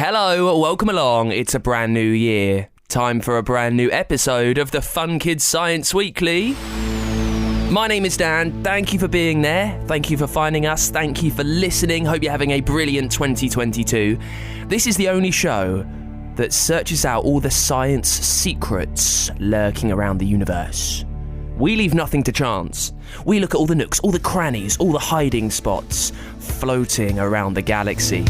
Hello, welcome along. It's a brand new year. Time for a brand new episode of the Fun Kids Science Weekly. My name is Dan. Thank you for being there. Thank you for finding us. Thank you for listening. Hope you're having a brilliant 2022. This is the only show that searches out all the science secrets lurking around the universe. We leave nothing to chance. We look at all the nooks, all the crannies, all the hiding spots floating around the galaxy.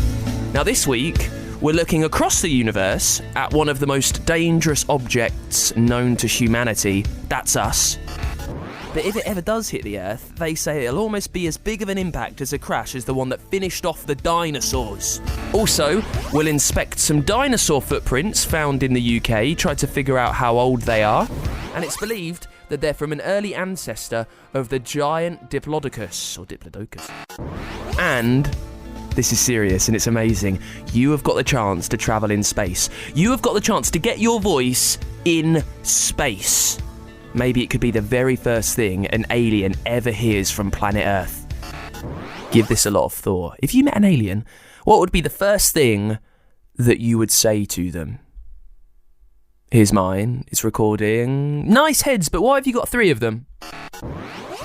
Now this week, we're looking across the universe at one of the most dangerous objects known to humanity. That's us. But if it ever does hit the Earth, they say it'll almost be as big of an impact as a crash as the one that finished off the dinosaurs. Also, we'll inspect some dinosaur footprints found in the UK, try to figure out how old they are. And it's believed that they're from an early ancestor of the giant Diplodocus, or Diplodocus. And this is serious and it's amazing. You have got the chance to travel in space. You have got the chance to get your voice in space. Maybe it could be the very first thing an alien ever hears from planet Earth. Give this a lot of thought. If you met an alien, what would be the first thing that you would say to them? Here's mine. It's recording. Nice heads, but why have you got 3 of them?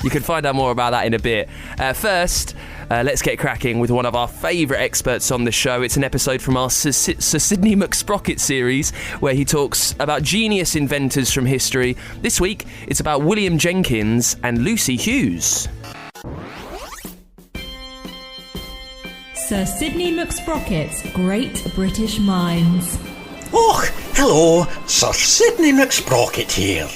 You can find out more about that in a bit. First, let's get cracking with one of our favourite experts on the show. It's an episode from our Sir Sidney McSprocket series, where he talks about genius inventors from history. This week, it's about William Jenkins and Lucy Hughes. Sir Sidney McSprocket's Great British Minds. Oh, hello, Sir Sidney McSprocket here.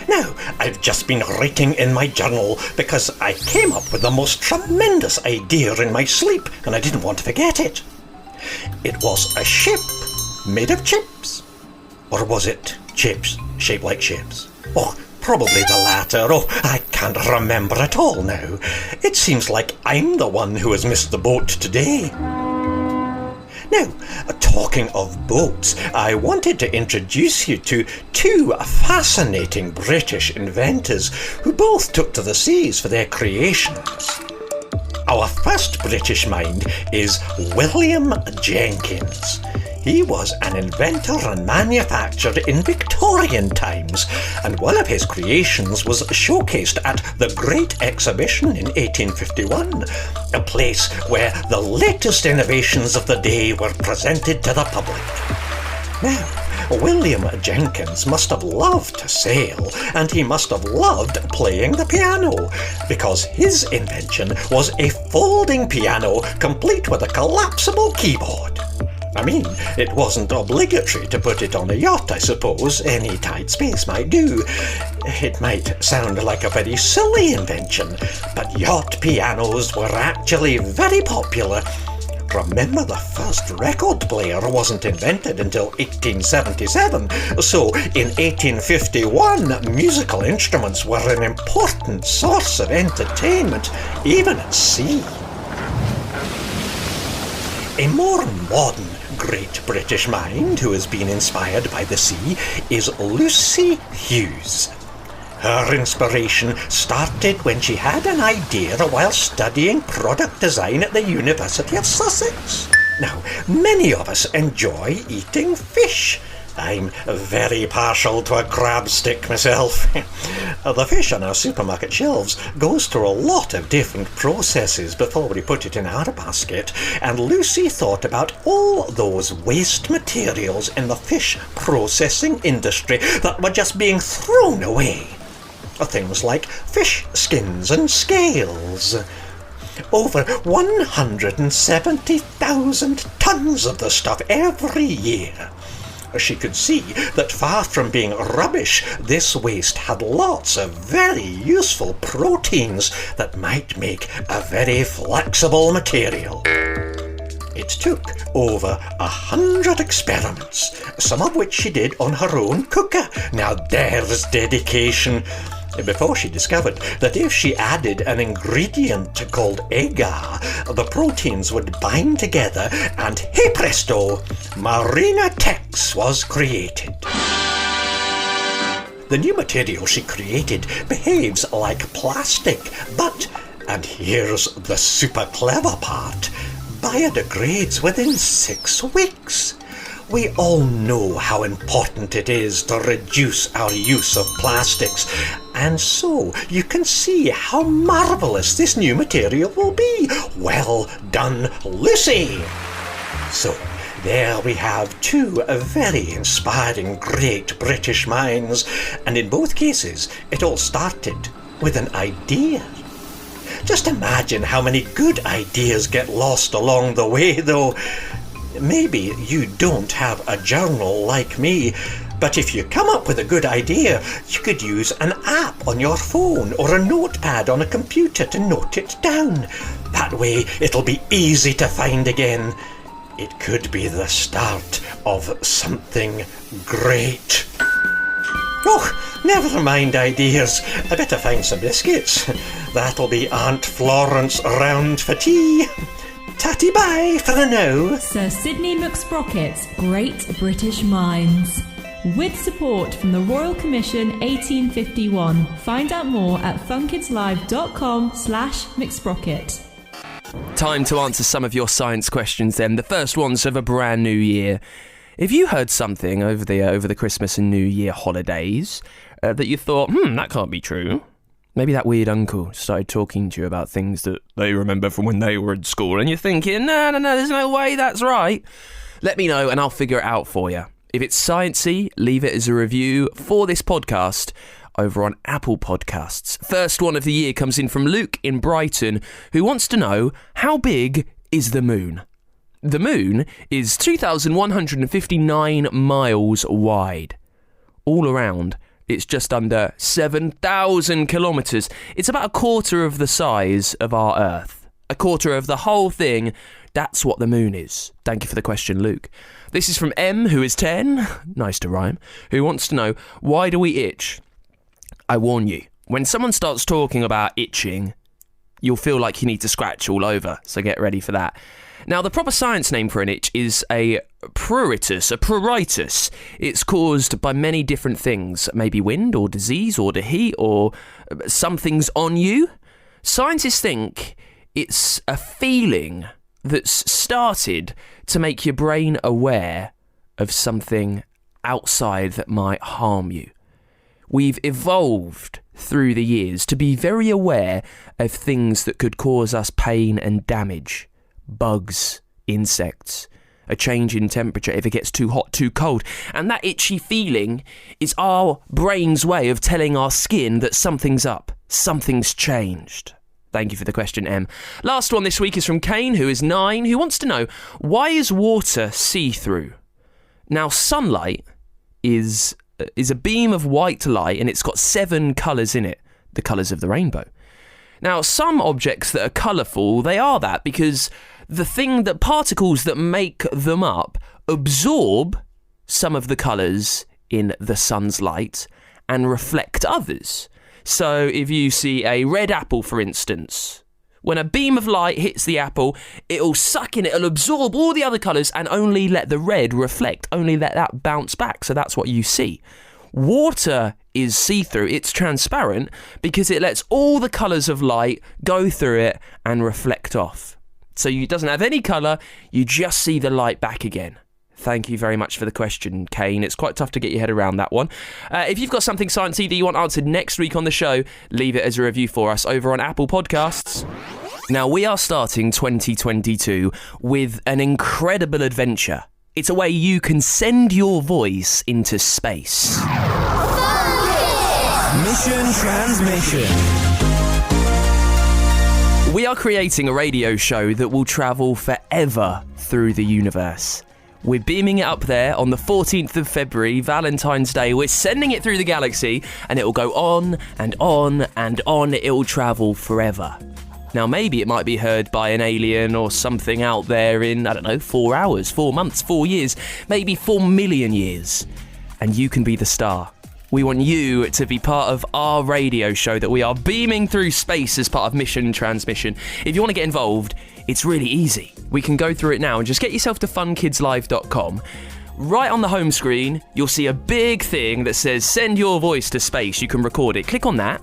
Now, I've just been writing in my journal because I came up with the most tremendous idea in my sleep and I didn't want to forget it. It was a ship made of chips. Or was it chips shaped like ships? Oh, probably the latter. Oh, I can't remember at all now. It seems like I'm the one who has missed the boat today. Now, talking of boats, I wanted to introduce you to 2 fascinating British inventors who both took to the seas for their creations. Our first British mind is William Jenkins. He was an inventor and manufacturer in Victorian times, and one of his creations was showcased at the Great Exhibition in 1851, a place where the latest innovations of the day were presented to the public. Now, William Jenkins must have loved to sail, and he must have loved playing the piano, because his invention was a folding piano complete with a collapsible keyboard. I mean, it wasn't obligatory to put it on a yacht, I suppose. Any tight space might do. It might sound like a very silly invention, but yacht pianos were actually very popular. Remember, the first record player wasn't invented until 1877, so in 1851, musical instruments were an important source of entertainment, even at sea. A more modern Great British mind who has been inspired by the sea is Lucy Hughes. Her inspiration started when she had an idea while studying product design at the University of Sussex. Now, many of us enjoy eating fish. I'm very partial to a crab stick myself. The fish on our supermarket shelves goes through a lot of different processes before we put it in our basket, and Lucy thought about all those waste materials in the fish processing industry that were just being thrown away. Things like fish skins and scales. Over 170,000 tons of the stuff every year. She could see that far from being rubbish, this waste had lots of very useful proteins that might make a very flexible material. It took over 100 experiments, some of which she did on her own cooker. Now there's dedication. Before she discovered that if she added an ingredient called agar, the proteins would bind together and, hey presto, Marina Tex was created. The new material she created behaves like plastic, but, and here's the super clever part, biodegrades within 6 weeks. We all know how important it is to reduce our use of plastics, and so you can see how marvellous this new material will be. Well done, Lucy! So, there we have 2 very inspiring great British minds, and in both cases it all started with an idea. Just imagine how many good ideas get lost along the way, though. Maybe you don't have a journal like me, but if you come up with a good idea, you could use an app on your phone or a notepad on a computer to note it down. That way it'll be easy to find again. It could be the start of something great. Oh, never mind ideas. I better find some biscuits. That'll be Aunt Florence round for tea. Tatty bye for the now. Sir Sidney McSprocket's Great British Minds. With support from the Royal Commission 1851. Find out more at funkidslive.com/McSprocket. Time to answer some of your science questions then. The first ones of a brand new year. If you heard something over the Christmas and New Year holidays that you thought, that can't be true. Maybe that weird uncle started talking to you about things that they remember from when they were in school, and you're thinking, no, there's no way that's right. Let me know and I'll figure it out for you. If it's sciencey, leave it as a review for this podcast over on Apple Podcasts. First one of the year comes in from Luke in Brighton, who wants to know, how big is the moon? The moon is 2,159 miles wide. All around, it's just under 7,000 kilometres. It's about a quarter of the size of our Earth. A quarter of the whole thing. That's what the moon is. Thank you for the question, Luke. This is from M, who is 10. Nice to rhyme. Who wants to know, why do we itch? I warn you, when someone starts talking about itching, you'll feel like you need to scratch all over. So get ready for that. Now, the proper science name for an itch is a pruritus. It's caused by many different things, maybe wind or disease or the heat or something's on you. Scientists think it's a feeling that's started to make your brain aware of something outside that might harm you. We've evolved through the years to be very aware of things that could cause us pain and damage. Bugs, insects, a change in temperature if it gets too hot, too cold. And that itchy feeling is our brain's way of telling our skin that something's up, something's changed. Thank you for the question, Em. Last one this week is from Kane, who is 9, who wants to know, why is water see-through? Now, sunlight is a beam of white light, and it's got 7 colours in it, the colours of the rainbow. Now, some objects that are colourful, they are that because the particles that make them up absorb some of the colours in the sun's light and reflect others. So if you see a red apple, for instance, when a beam of light hits the apple, it'll suck in, it'll absorb all the other colours and only let the red reflect, only let that bounce back. So that's what you see. Water is see-through, it's transparent because it lets all the colours of light go through it and reflect off. So it doesn't have any colour, you just see the light back again. Thank you very much for the question, Kane. It's quite tough to get your head around that one. If you've got something sciencey that you want answered next week on the show, leave it as a review for us over on Apple Podcasts. Now, we are starting 2022 with an incredible adventure. It's a way you can send your voice into space. Mission Transmission. We are creating a radio show that will travel forever through the universe. We're beaming it up there on the 14th of February, Valentine's Day. We're sending it through the galaxy, and it will go on and on and on. It will travel forever. Now, maybe it might be heard by an alien or something out there in, 4 hours, 4 months, 4 years, maybe 4 million years. And you can be the star. We want you to be part of our radio show that we are beaming through space as part of Mission Transmission. If you want to get involved, it's really easy. We can go through it now and just get yourself to funkidslive.com. Right on the home screen, you'll see a big thing that says send your voice to space. You can record it. Click on that.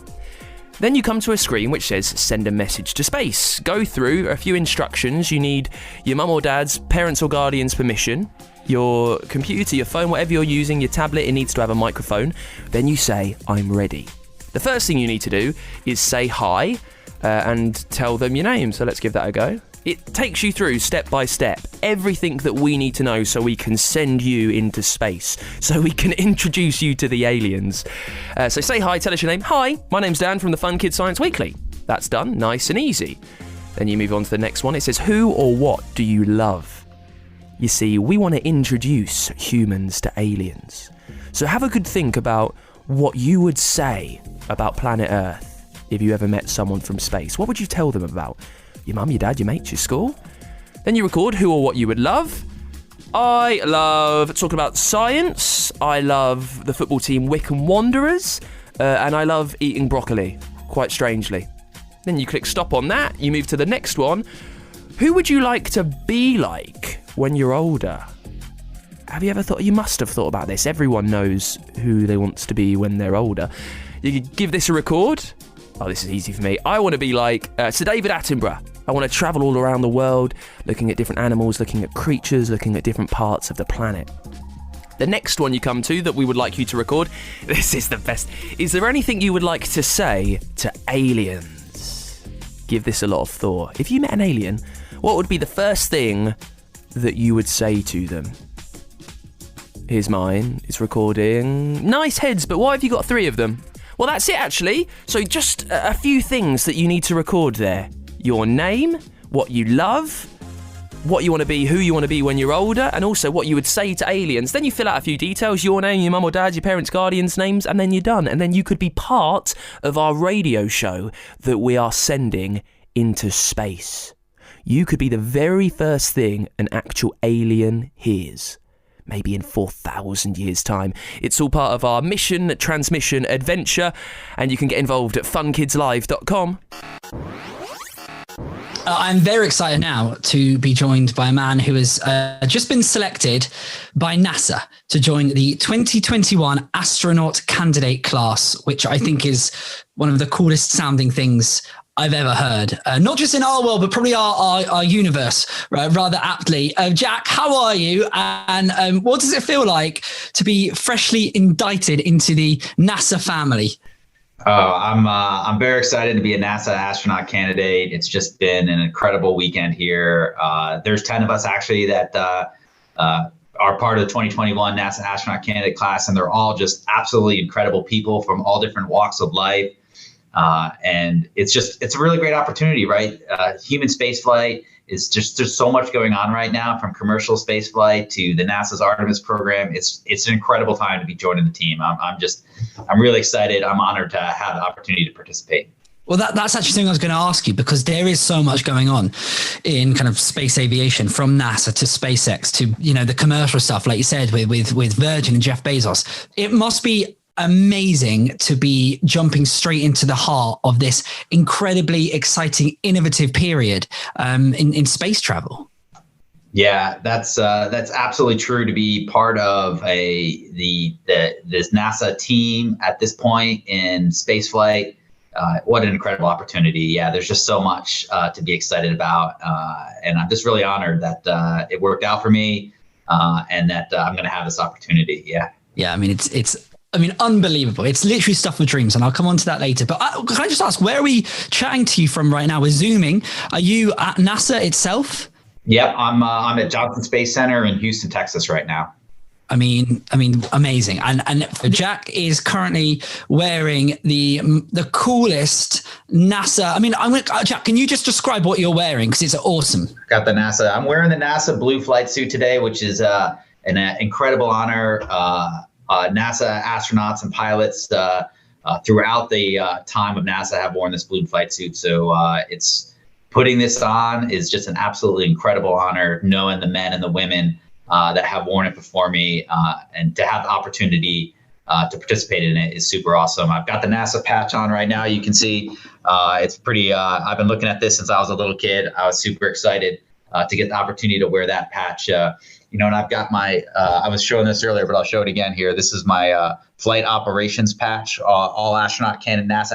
Then you come to a screen which says send a message to space. Go through a few instructions. You need your mum or dad's, parents or guardian's permission. Your computer, your phone, whatever you're using, your tablet, it needs to have a microphone. Then you say, I'm ready. The first thing you need to do is say hi and tell them your name. So let's give that a go. It takes you through step by step everything that we need to know so we can send you into space, so we can introduce you to the aliens. So say hi, tell us your name. Hi, my name's Dan from the Fun Kids Science Weekly. That's done, nice and easy. Then you move on to the next one. It says, who or what do you love? You see, we want to introduce humans to aliens. So have a good think about what you would say about planet Earth if you ever met someone from space. What would you tell them about? Your mum, your dad, your mates, your school? Then you record who or what you would love. I love talking about science. I love the football team Wycombe Wanderers. And I love eating broccoli, quite strangely. Then you click stop on that. You move to the next one. Who would you like to be like when you're older? Have you ever thought? You must have thought about this. Everyone knows who they want to be when they're older. You give this a record. Oh, this is easy for me. I want to be like Sir David Attenborough. I want to travel all around the world, looking at different animals, looking at creatures, looking at different parts of the planet. The next one you come to that we would like you to record, this is the best. Is there anything you would like to say to aliens? Give this a lot of thought. If you met an alien, what would be the first thing that you would say to them? Here's mine. It's recording. Nice heads, but why have you got 3 of them? Well, that's it, actually. So just a few things that you need to record there. Your name, what you love, what you want to be, who you want to be when you're older, and also what you would say to aliens. Then you fill out a few details, your name, your mum or dad, your parents' guardians' names, and then you're done. And then you could be part of our radio show that we are sending into space. You could be the very first thing an actual alien hears. Maybe in 4,000 years' time. It's all part of our mission, transmission, adventure, and you can get involved at funkidslive.com. I'm very excited now to be joined by a man who has just been selected by NASA to join the 2021 Astronaut Candidate class, which I think is one of the coolest sounding things I've ever heard, not just in our world, but probably our universe, right, rather aptly. Jack, how are you? And what does it feel like to be freshly indicted into the NASA family? Oh, I'm very excited to be a NASA astronaut candidate. It's just been an incredible weekend here. There's 10 of us actually that are part of the 2021 NASA astronaut candidate class, and they're all just absolutely incredible people from all different walks of life. And it's a really great opportunity, right? Human spaceflight is just, there's so much going on right now, from commercial spaceflight to the NASA's Artemis program. It's an incredible time to be joining the team. I'm really excited. I'm honored to have the opportunity to participate. Well, that's actually something I was going to ask you, because there is so much going on in kind of space aviation, from NASA to SpaceX to, the commercial stuff, like you said, with Virgin and Jeff Bezos. It must be amazing to be jumping straight into the heart of this incredibly exciting, innovative period in space travel. Yeah, that's absolutely true. To be part of this NASA team at this point in spaceflight, what an incredible opportunity. Yeah, there's just so much to be excited about, and I'm just really honored that it worked out for me, and that I'm going to have this opportunity. Yeah, I mean, it's unbelievable. It's literally stuff of dreams, and I'll come on to that later. But can I just ask, where are we chatting to you from right now? We're Zooming. Are you at NASA itself? Yep, I'm at Johnson Space Center in Houston, Texas right now. I mean, amazing. And Jack is currently wearing the coolest NASA. Jack, can you just describe what you're wearing? Because it's awesome. Got the NASA. I'm wearing the NASA blue flight suit today, which is an incredible honor. NASA astronauts and pilots throughout the time of NASA have worn this blue flight suit. So it's putting this on is just an absolutely incredible honor, knowing the men and the women that have worn it before me, and to have the opportunity to participate in it is super awesome. I've got the NASA patch on right now. You can see it's pretty, I've been looking at this since I was a little kid. I was super excited to get the opportunity to wear that patch. And I've got my, I was showing this earlier, but I'll show it again here. This is my flight operations patch. All NASA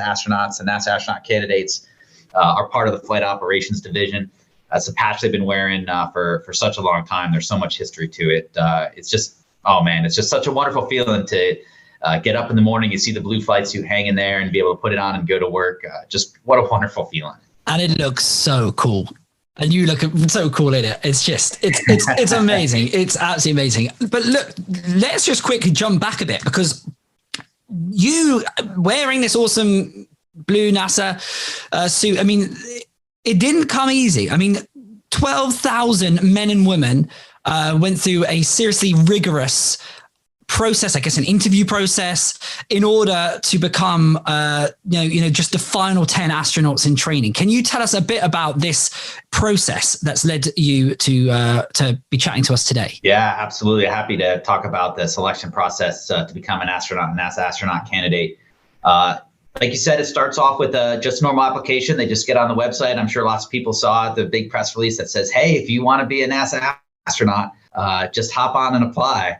astronauts and NASA astronaut candidates are part of the flight operations division. It's a patch they've been wearing for such a long time. There's so much history to it. It's just, oh man, it's just such a wonderful feeling to get up in the morning, you see the blue flight suit hanging there and be able to put it on and go to work. Just what a wonderful feeling. And it looks so cool. And you look so cool in it. It's just, it's amazing. It's absolutely amazing. But look, let's just quickly jump back a bit, because you wearing this awesome blue NASA suit, I mean, it didn't come easy. I mean, 12,000 men and women went through a seriously rigorous process, I guess an interview process, in order to become, just the final 10 astronauts in training. Can you tell us a bit about this process that's led you to be chatting to us today? Yeah, absolutely. Happy to talk about the selection process to become an astronaut, NASA astronaut candidate. Like you said, it starts off with just a normal application. They just get on the website. I'm sure lots of people saw the big press release that says, hey, if you want to be a NASA astronaut, just hop on and apply.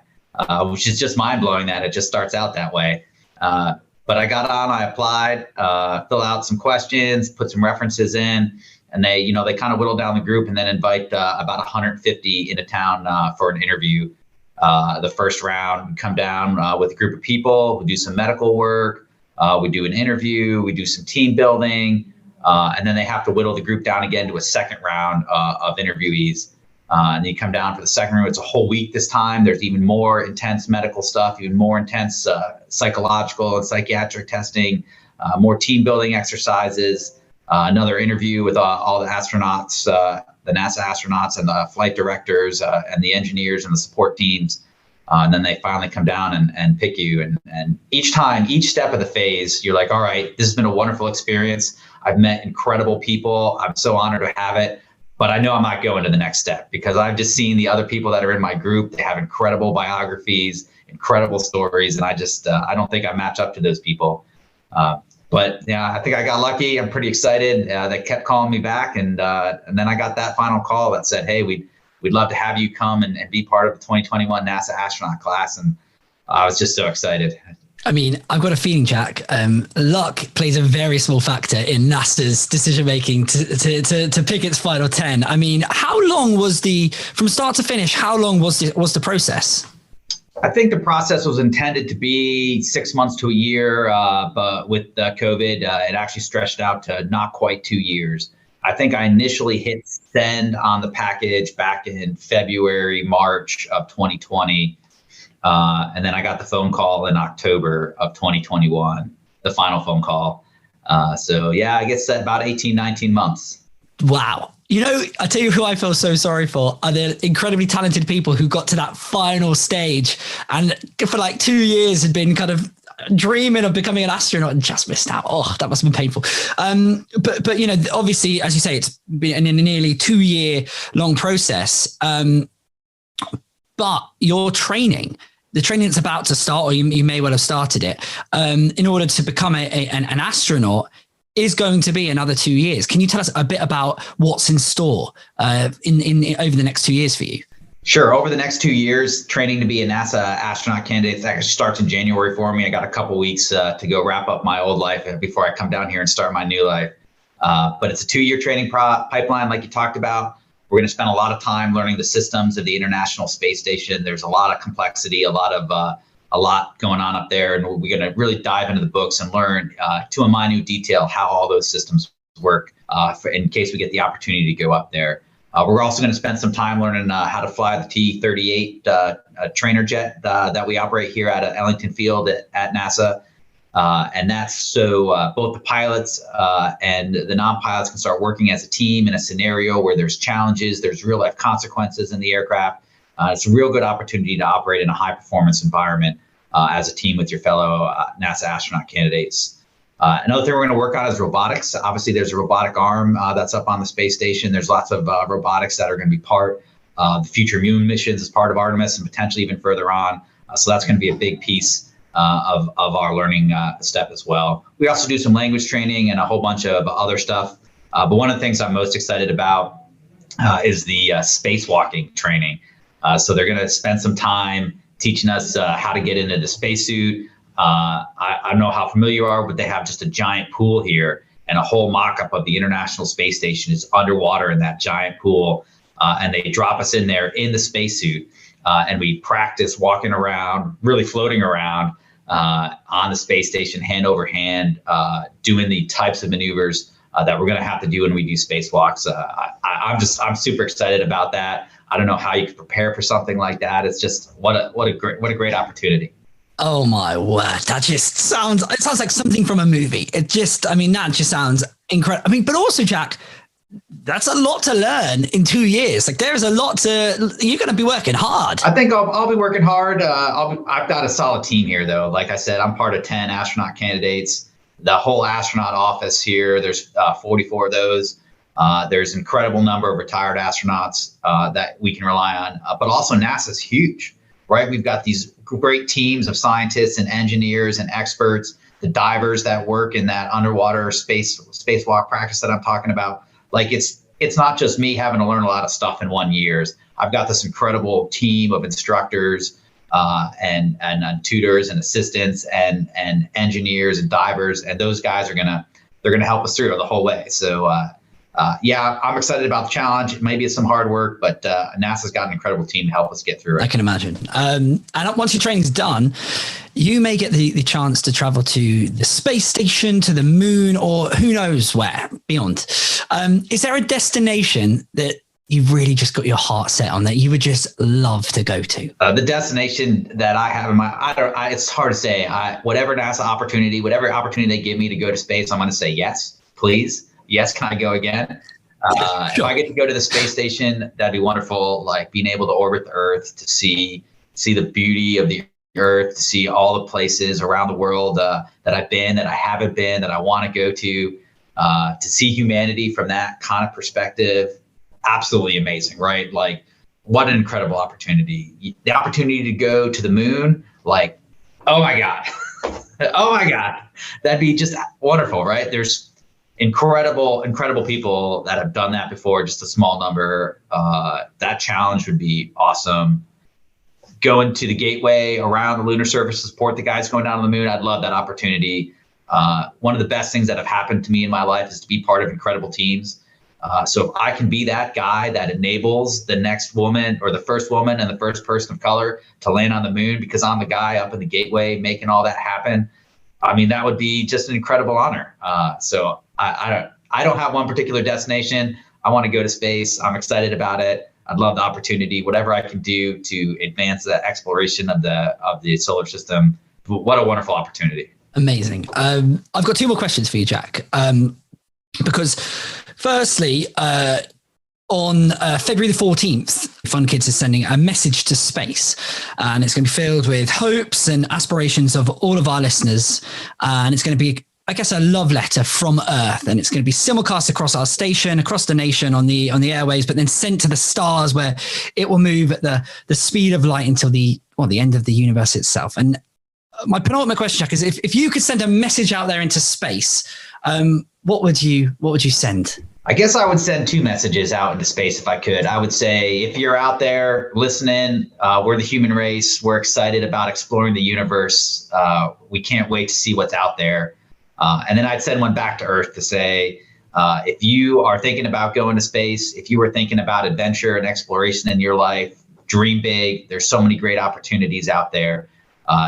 Which is just mind blowing that it just starts out that way. But I got on, I applied, fill out some questions, put some references in, and they kind of whittle down the group and then invite about 150 into town for an interview. The first round, we come down with a group of people, we do some medical work, we do an interview, we do some team building, and then they have to whittle the group down again to a second round of interviewees. And then you come down for the second room. It's a whole week this time. There's even more intense medical stuff, even more intense psychological and psychiatric testing, more team building exercises, another interview with all the astronauts, the NASA astronauts and the flight directors and the engineers and the support teams. And then they finally come down and pick you. And each step of the phase, you're like, all right, this has been a wonderful experience. I've met incredible people. I'm so honored to have it. But I know I'm not going to the next step, because I've just seen the other people that are in my group. They have incredible biographies, incredible stories, and I don't think I match up to those people. But yeah, I think I got lucky. I'm pretty excited. They kept calling me back, and then I got that final call that said, "Hey, we'd love to have you come and be part of the 2021 NASA astronaut class." And I was just so excited. I mean, I've got a feeling, Jack, luck plays a very small factor in NASA's decision-making to pick its final 10. I mean, how long was from start to finish, how long was the process? I think the process was intended to be 6 months to a year, but with COVID, it actually stretched out to not quite 2 years. I think I initially hit send on the package back in February, March of 2020. And then I got the phone call in October of 2021, the final phone call. So yeah, I guess about 18, 19 months. Wow. I tell you who I feel so sorry for are the incredibly talented people who got to that final stage and for like 2 years had been kind of dreaming of becoming an astronaut and just missed out. Oh, that must have been painful. But obviously, as you say, it's been a nearly 2 year long process. But your training, the training that's about to start, or you may well have started it, in order to become an astronaut, is going to be another 2 years. Can you tell us a bit about what's in store in over the next 2 years for you? Sure. Over the next 2 years, training to be a NASA astronaut candidate that actually starts in January for me. I got a couple weeks to go wrap up my old life before I come down here and start my new life. But it's a 2 year training pipeline, like you talked about. We're going to spend a lot of time learning the systems of the International Space Station. There's a lot of complexity, a lot going on up there, and we're going to really dive into the books and learn to a minute detail how all those systems work in case we get the opportunity to go up there. We're also going to spend some time learning how to fly the T-38 trainer jet that we operate here at Ellington Field at NASA. And that's so both the pilots and the non-pilots can start working as a team in a scenario where there's challenges, there's real life consequences in the aircraft. It's a real good opportunity to operate in a high performance environment as a team with your fellow NASA astronaut candidates. Another thing we're going to work on is robotics. Obviously, there's a robotic arm that's up on the space station. There's lots of robotics that are going to be part of the future moon missions as part of Artemis and potentially even further on. So that's going to be a big piece of our learning step as well. We also do some language training and a whole bunch of other stuff. But one of the things I'm most excited about is the spacewalking training. So they're going to spend some time teaching us how to get into the spacesuit. I don't know how familiar you are, but they have just a giant pool here, and a whole mock-up of the International Space Station is underwater in that giant pool. And they drop us in there in the spacesuit, and we practice walking around, really floating around on the space station, hand over hand, doing the types of maneuvers that we're going to have to do when we do spacewalks. I'm super excited about that. I don't know how you could prepare for something like that. It's just what a great opportunity. Oh my word. That just sounds like something from a movie. That just sounds incredible. I mean, but also, Jack, that's a lot to learn in 2 years. Like, there's a lot you're going to be working hard. I think I'll be working hard. I've got a solid team here, though. Like I said, I'm part of 10 astronaut candidates. The whole astronaut office here, there's 44 of those. There's an incredible number of retired astronauts that we can rely on. But also NASA's huge, right? We've got these great teams of scientists and engineers and experts, the divers that work in that underwater spacewalk practice that I'm talking about. Like, it's not just me having to learn a lot of stuff in 1 year. I've got this incredible team of instructors and tutors and assistants and engineers and divers, and those guys they're gonna help us through the whole way. So yeah, I'm excited about the challenge. Maybe it's some hard work, but NASA's got an incredible team to help us get through it. I can imagine. And once your training's done, you may get the chance to travel to the space station, to the moon, or who knows where beyond. Is there a destination that you've really just got your heart set on that you would just love to go to? The destination that I have in mind, it's hard to say. Whatever opportunity they give me to go to space, I'm going to say yes, please. Yes, can I go again? Sure. If I get to go to the space station, that'd be wonderful. Like, being able to orbit the Earth, to see the beauty of the Earth, to see all the places around the world that I've been, that I haven't been, that I want to go to see humanity from that kind of perspective. Absolutely amazing, right? Like, what an incredible opportunity. The opportunity to go to the moon, like, oh my God. Oh my God. That'd be just wonderful, right? There's incredible people that have done that before, just a small number. That challenge would be awesome. Going to the gateway around the lunar surface to support the guys going down on the moon, I'd love that opportunity. One of the best things that have happened to me in my life is to be part of incredible teams. So if I can be that guy that enables the next woman, or the first woman and the first person of color, to land on the moon, because I'm the guy up in the gateway making all that happen, I mean, that would be just an incredible honor. So I don't have one particular destination. I want to go to space. I'm excited about it. I'd love the opportunity, whatever I can do to advance the exploration of the solar system. What a wonderful opportunity. Amazing. I've got two more questions for you, Jack. Because firstly, on February the 14th, Fun Kids is sending a message to space, and it's going to be filled with hopes and aspirations of all of our listeners. And it's going to be, I guess, a love letter from Earth, and it's going to be simulcast across our station, across the nation on the airways, but then sent to the stars, where it will move at the speed of light until the end of the universe itself. And my penultimate question, Jack, is if you could send a message out there into space, what would you send? I guess I would send two messages out into space if I could. I would say, if you're out there listening, we're the human race. We're excited about exploring the universe. We can't wait to see what's out there. And then I'd send one back to Earth to say, if you are thinking about going to space, if you were thinking about adventure and exploration in your life, dream big. There's so many great opportunities out there.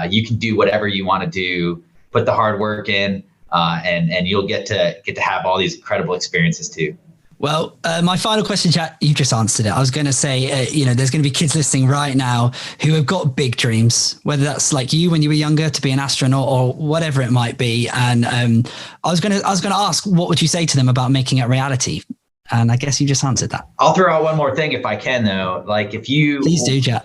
You can do whatever you want to do. Put the hard work in. And you'll get to have all these incredible experiences too. Well, my final question, Jack, you just answered it. I was going to say, there's going to be kids listening right now who have got big dreams, whether that's like you when you were younger to be an astronaut or whatever it might be. And I was going to ask, what would you say to them about making it reality? And I guess you just answered that. I'll throw out one more thing if I can, though. Like, if you please do, Jack.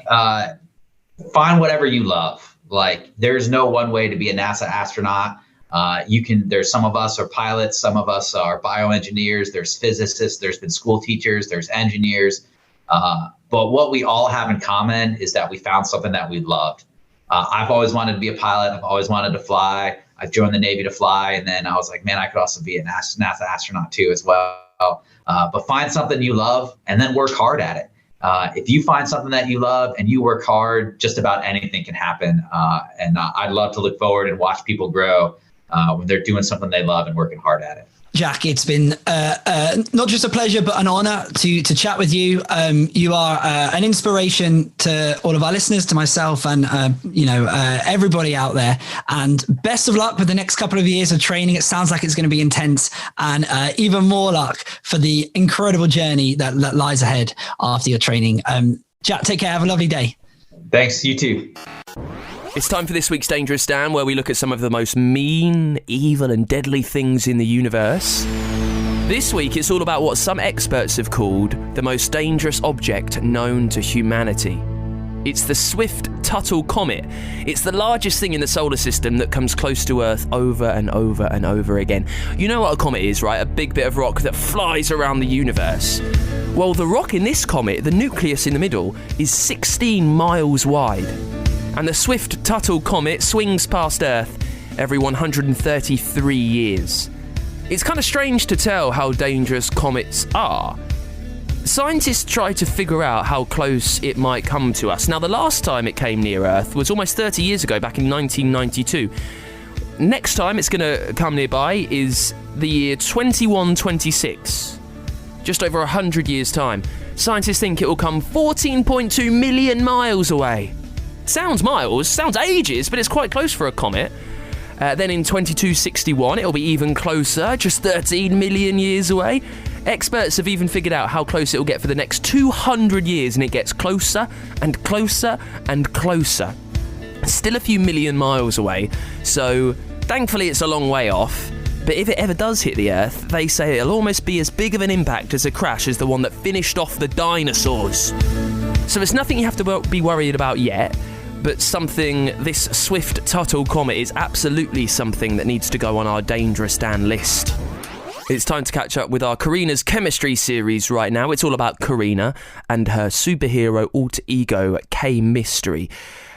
Find whatever you love. Like, there's no one way to be a NASA astronaut. There's some of us are pilots, some of us are bioengineers, there's physicists, there's been school teachers, there's engineers. But what we all have in common is that we found something that we loved. I've always wanted to be a pilot. I've always wanted to fly. I joined the Navy to fly. And then I was like, man, I could also be a NASA astronaut too as well. But find something you love and then work hard at it. If you find something that you love and you work hard, just about anything can happen. And I'd love to look forward and watch people grow when they're doing something they love and working hard at it. Jack, it's been not just a pleasure, but an honor to chat with you. You are an inspiration to all of our listeners, to myself, and everybody out there. And best of luck with the next couple of years of training. It sounds like it's going to be intense, and even more luck for the incredible journey that lies ahead after your training. Jack, take care. Have a lovely day. Thanks. You too. It's time for this week's Dangerous Dan, where we look at some of the most mean, evil and deadly things in the universe. This week it's all about what some experts have called the most dangerous object known to humanity. It's the Swift-Tuttle comet. It's the largest thing in the solar system that comes close to Earth over and over and over again. You know what a comet is, right? A big bit of rock that flies around the universe. Well, the rock in this comet, the nucleus in the middle, is 16 miles wide. And the Swift-Tuttle comet swings past Earth every 133 years. It's kind of strange to tell how dangerous comets are. Scientists try to figure out how close it might come to us. Now, the last time it came near Earth was almost 30 years ago, back in 1992. Next time it's going to come nearby is the year 2126. Just over 100 years' time. Scientists think it will come 14.2 million miles away. Sounds miles, sounds ages, but it's quite close for a comet. Then in 2261, it'll be even closer, just 13 million years away. Experts have even figured out how close it'll get for the next 200 years, and it gets closer and closer and closer. Still a few million miles away, so thankfully it's a long way off. But if it ever does hit the Earth, they say it'll almost be as big of an impact as a crash as the one that finished off the dinosaurs. So it's nothing you have to be worried about yet. But this Swift-Tuttle comet is absolutely something that needs to go on our Dangerous Dan list. It's time to catch up with our Kareena's Chemistry series right now. It's all about Kareena and her superhero alter ego, K-Mystery.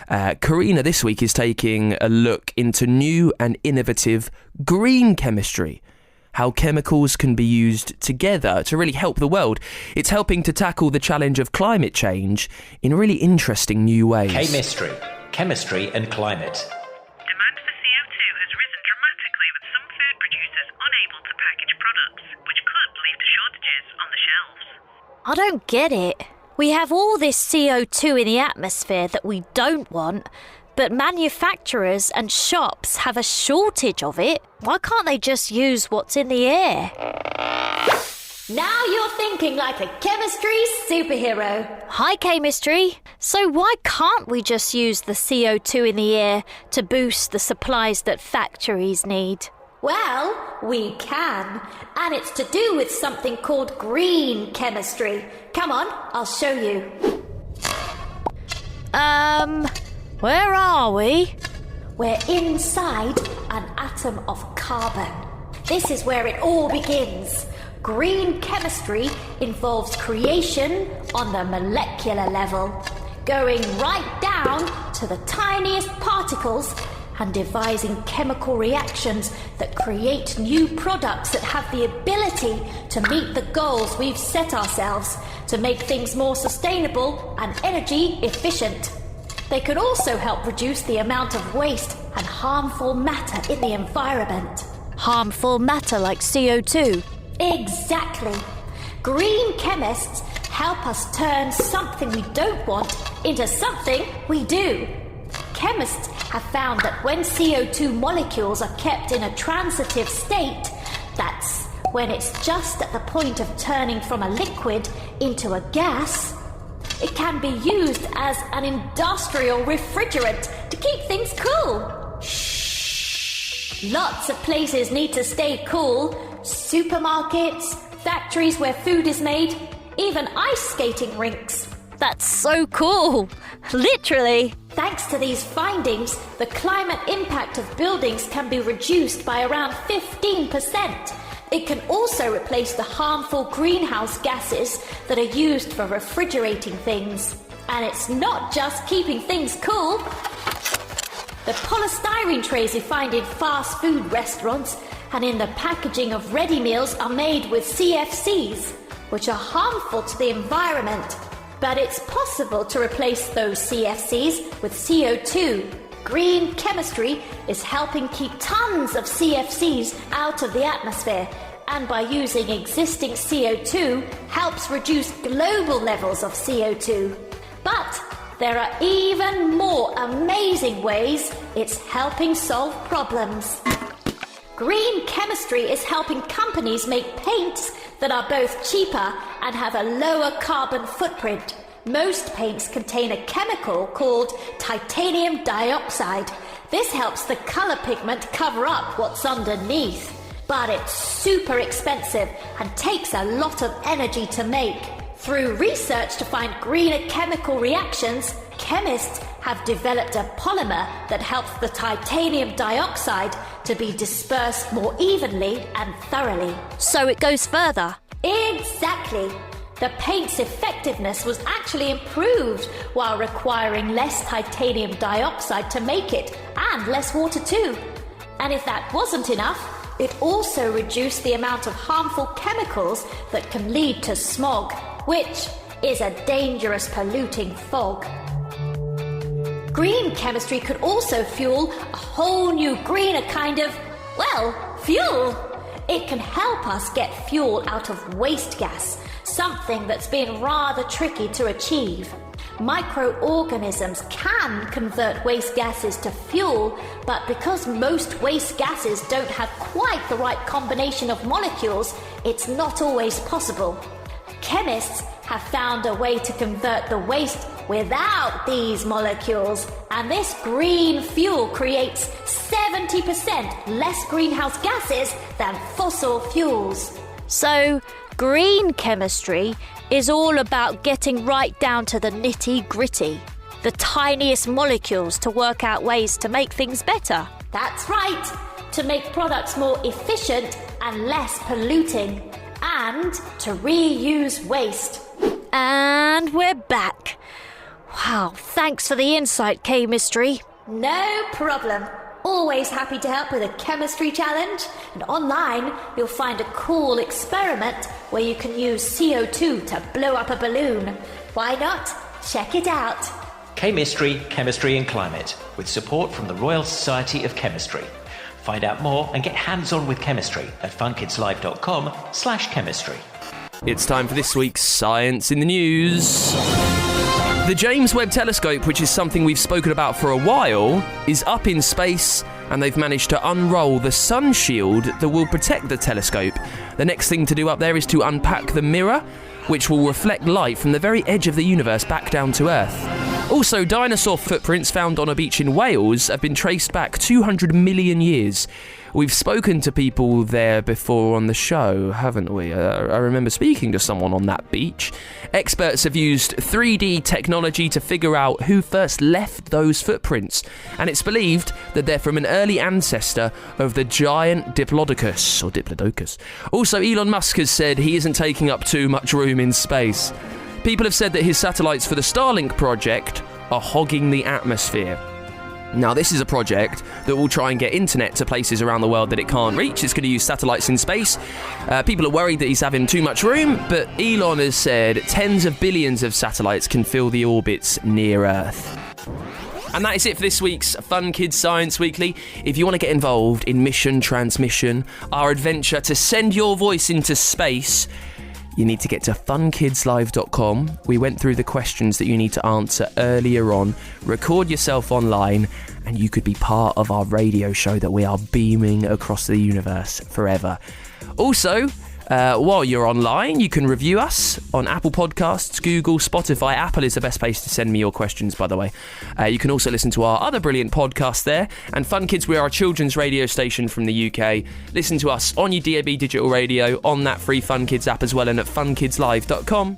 Kareena this week is taking a look into new and innovative green chemistry. How chemicals can be used together to really help the world. It's helping to tackle the challenge of climate change in really interesting new ways. K-Mystery, chemistry and climate. Demand for CO2 has risen dramatically with some food producers unable to package products, which could lead to shortages on the shelves. I don't get it. We have all this CO2 in the atmosphere that we don't want, but manufacturers and shops have a shortage of it. Why can't they just use what's in the air? Now you're thinking like a chemistry superhero. Hi, K-Mystery. So why can't we just use the CO2 in the air to boost the supplies that factories need? Well, we can. And it's to do with something called green chemistry. Come on, I'll show you. Where are we? We're inside an atom of carbon. This is where it all begins. Green chemistry involves creation on the molecular level, going right down to the tiniest particles and devising chemical reactions that create new products that have the ability to meet the goals we've set ourselves to make things more sustainable and energy efficient. They could also help reduce the amount of waste and harmful matter in the environment. Harmful matter like CO2? Exactly. Green chemists help us turn something we don't want into something we do. Chemists have found that when CO2 molecules are kept in a transitive state, that's when it's just at the point of turning from a liquid into a gas, it can be used as an industrial refrigerant to keep things cool. Shh. Lots of places need to stay cool. Supermarkets, factories where food is made, even ice skating rinks. That's so cool. Literally. Thanks to these findings, the climate impact of buildings can be reduced by around 15%. It can also replace the harmful greenhouse gases that are used for refrigerating things. And it's not just keeping things cool. The polystyrene trays you find in fast food restaurants and in the packaging of ready meals are made with CFCs, which are harmful to the environment. But it's possible to replace those CFCs with CO2. Green chemistry is helping keep tons of CFCs out of the atmosphere, and by using existing CO2 helps reduce global levels of CO2. But there are even more amazing ways it's helping solve problems. Green chemistry is helping companies make paints that are both cheaper and have a lower carbon footprint. Most paints contain a chemical called titanium dioxide. This helps the colour pigment cover up what's underneath. But it's super expensive and takes a lot of energy to make. Through research to find greener chemical reactions, chemists have developed a polymer that helps the titanium dioxide to be dispersed more evenly and thoroughly. So it goes further. Exactly. The paint's effectiveness was actually improved while requiring less titanium dioxide to make it, and less water too. And if that wasn't enough, it also reduced the amount of harmful chemicals that can lead to smog, which is a dangerous polluting fog. Green chemistry could also fuel a whole new greener kind of, fuel. It can help us get fuel out of waste gas, something that's been rather tricky to achieve. Microorganisms can convert waste gases to fuel, but because most waste gases don't have quite the right combination of molecules, it's not always possible. Chemists have found a way to convert the waste without these molecules, and this green fuel creates 70% less greenhouse gases than fossil fuels. So, green chemistry is all about getting right down to the nitty-gritty, the tiniest molecules to work out ways to make things better. That's right, to make products more efficient and less polluting, and to reuse waste. And we're back. Wow, thanks for the insight, chemistry. No problem. Always happy to help with a chemistry challenge. And online, you'll find a cool experiment where you can use CO2 to blow up a balloon. Why not? Check it out. Chemistry, Chemistry and Climate, with support from the Royal Society of Chemistry. Find out more and get hands-on with chemistry at funkidslive.com/chemistry. It's time for this week's Science in the News. The James Webb Telescope, which is something we've spoken about for a while, is up in space, and they've managed to unroll the sun shield that will protect the telescope. The next thing to do up there is to unpack the mirror, which will reflect light from the very edge of the universe back down to Earth. Also, dinosaur footprints found on a beach in Wales have been traced back 200 million years. We've spoken to people there before on the show, haven't we? I remember speaking to someone on that beach. Experts have used 3D technology to figure out who first left those footprints, and it's believed that they're from an early ancestor of the giant Diplodocus. Also, Elon Musk has said he isn't taking up too much room in space. People have said that his satellites for the Starlink project are hogging the atmosphere. Now, this is a project that will try and get internet to places around the world that it can't reach. It's going to use satellites in space. People are worried that he's having too much room, but Elon has said tens of billions of satellites can fill the orbits near Earth. And that is it for this week's Fun Kids Science Weekly. If you want to get involved in Mission Transmission, our adventure to send your voice into space, you need to get to funkidslive.com. We went through the questions that you need to answer earlier on. Record yourself online, and you could be part of our radio show that we are beaming across the universe forever. Also, while you're online, you can review us on Apple Podcasts, Google, Spotify. Apple is the best place to send me your questions, by the way. You can also listen to our other brilliant podcasts there. And Fun Kids, we are a children's radio station from the UK. Listen to us on your DAB digital radio, on that free Fun Kids app as well, and at funkidslive.com.